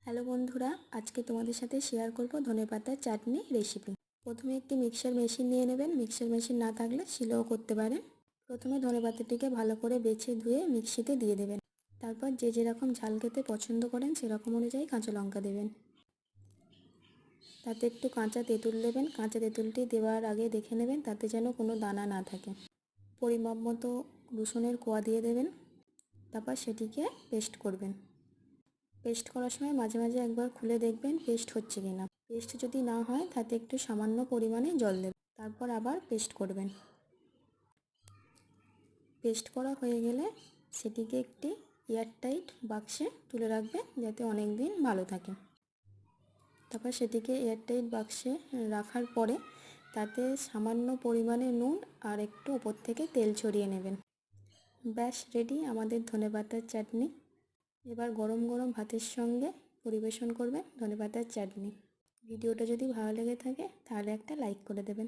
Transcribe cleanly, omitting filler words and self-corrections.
Hello বন্ধুরা, আজকে তোমাদের সাথে শেয়ার করব ধনেপাতার চাটনি রেসিপি। প্রথমে একটি মিক্সার মেশিন নিয়ে নেবেন। মিক্সার মেশিন না থাকলে শিলেও করতে পারেন। প্রথমে ধনেপাতাটিকে ভালো করে বেছে ধুয়ে মিক্সিতে দিয়ে দেবেন। তারপর যে যেরকম ঝাল খেতে পছন্দ করেন সেরকম অনুযায়ী কাঁচা লঙ্কা দেবেন। তাতে একটু কাঁচা তেঁতুল দেবেন। কাঁচা তেঁতুলটি দেওয়ার আগে দেখে নেবেন তাতে যেন কোনো দানা না থাকে। পরিমাপ মতো রসুনের কোয়া দিয়ে দেবেন। তারপর সেটিকে পেস্ট করবেন। পেস্ট করার সময় মাঝে মাঝে একবার খুলে দেখবেন পেস্ট হচ্ছে কিনা। পেস্ট যদি না হয় তাতে একটু সামান্য পরিমাণে জল দেবেন। তারপর আবার পেস্ট করবেন। পেস্ট করা হয়ে গেলে সেটিকে একটি এয়ারটাইট বাক্সে তুলে রাখবেন যাতে অনেক দিন ভালো থাকে। তারপর সেটিকে এয়ারটাইট বাক্সে রাখার পরে তাতে সামান্য পরিমাণে নুন আর একটু উপর থেকে তেল ছড়িয়ে নেবেন। ব্যাস রেডি আমাদের ধনেপাতার চাটনি। এবার গরম গরম ভাতের সঙ্গে পরিবেশন করবেন ধনেপাতার চাটনি। ভিডিওটা যদি ভালো লেগে থাকে তাহলে একটা লাইক করে দেবেন।